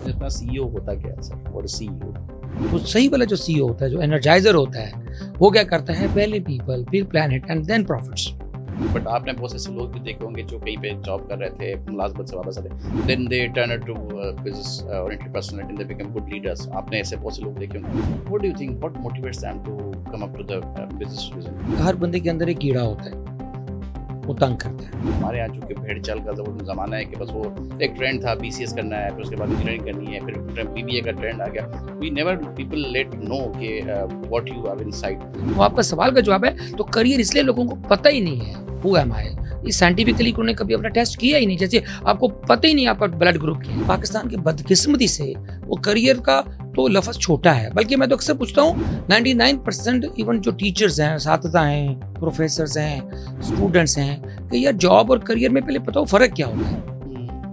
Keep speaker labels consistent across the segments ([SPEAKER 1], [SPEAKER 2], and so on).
[SPEAKER 1] इतना सीईओ होता क्या है सर? What is CEO?
[SPEAKER 2] वो सही वाला जो सीईओ होता है, जो एनर्जाइजर होता है, वो क्या करता है, पहले पीपल, फिर planet and then profits.
[SPEAKER 1] But आपने बहुत से लोग भी देखे होंगे जो कहीं पे जॉब कर रहे थे, मुलाजमत से वापस आते, then they turn to business oriented personality and they become good leaders. आपने ऐसे बहुत से लोग देखे होंगे। What do you think, what motivates them to come up to the business vision?
[SPEAKER 2] हर बंदे के अंदर एक कीड़ा होता है, वो तंग करता है।
[SPEAKER 1] हमारे यहाँ चूंकि भेड़ चाल का ज़माना है कि बस वो एक ट्रेंड था, बीसीएस करना है, फिर उसके बाद इंजीनियरिंग करनी है, फिर बीबीए का ट्रेंड आ गया। We never people let know कि व्हाट यू हैव इनसाइड।
[SPEAKER 2] वो आपका सवाल का जवाब है, तो करियर इसलिए लोगों को पता ही नहीं है हु एम आई। इस साइंटिफिकली उन्होंने कभी अपना टेस्ट किया ही नहीं, जैसे आपको पता ही नहीं आपका ब्लड ग्रुप क्या है। पाकिस्तान की बदकिस्मती से वो करियर का तो लफ्ज़ छोटा है, बल्कि मैं तो अक्सर पूछता हूँ 99% इवन जो टीचर्स हैं, साथीज़ा हैं, प्रोफेसर्स हैं, स्टूडेंट्स हैं, कि यार जॉब और करियर में पहले बताओ फ़र्क क्या होता है।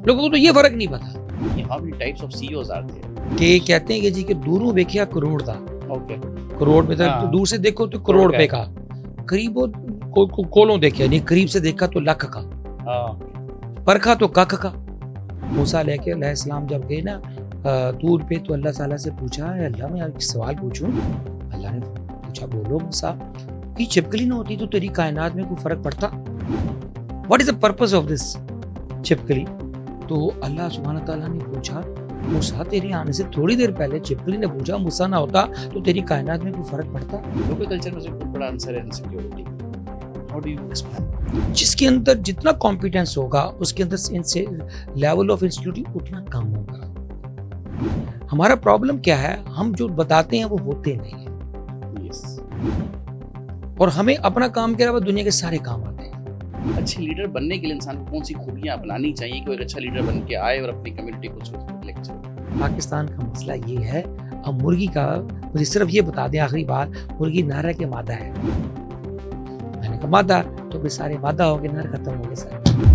[SPEAKER 2] लोगों को तो ये फ़र्क नहीं पता।
[SPEAKER 1] How many types of CEOs are there?
[SPEAKER 2] कि कहते हैं कि जी कि दूरों देखिया करोड़ दा,
[SPEAKER 1] ओके,
[SPEAKER 2] करोड़ में तो
[SPEAKER 1] हाँ।
[SPEAKER 2] दूर से देखो तो करोड़ रुपए का, करीब कोलों देखा नहीं, करीब से देखा तो लाख का, परखा तो कख का। मूसा लेके अलैहिस्सलाम जब गए ना दूर पे, तो अल्लाह ताला से पूछा, अल्लाह मैं एक सवाल पूछूं? अल्लाह ने पूछा, बोलो मूसा, कि छिपकली ना होती तो तेरी कायनात में कोई फर्क पड़ता? What is the purpose of this छिपकली? तो अल्लाह सुब्हानहू तआला ने पूछा, मूसा तेरे आने से थोड़ी देर पहले छिपकली ने पूछा, मूसा ना होता तो तेरी कायनात में कोई फर्क पड़ता?
[SPEAKER 1] लोकल कल्चर में से बहुत बड़ा आंसर है insecurity. How do you explain?
[SPEAKER 2] जिसके अंदर जितना कॉम्पिटेंस होगा, उसके अंदर इनसे लेवल ऑफ इंसिक्योरिटी उतना कम होगा। हमारा प्रॉब्लम क्या है, हम जो बताते हैं वो होते नहीं है।
[SPEAKER 1] यस।
[SPEAKER 2] और हमें अपना काम के अलावा दुनिया के सारे काम आते हैं।
[SPEAKER 1] अच्छे लीडर बनने के लिए इंसान को कौन सी खूबियां अपनानी चाहिए कि वो एक अच्छा लीडर बन के आए और अपनी कम्युनिटी को लेकर चले?
[SPEAKER 2] पाकिस्तान का मसला ये है, अब मुर्गी का मुझे सिर्फ ये बता दें आखिरी बात, मुर्गी नारा के मादा है। मैंने कहा मादा, तो फिर सारे मादा हो गए, नर खत्म हो गए सारे।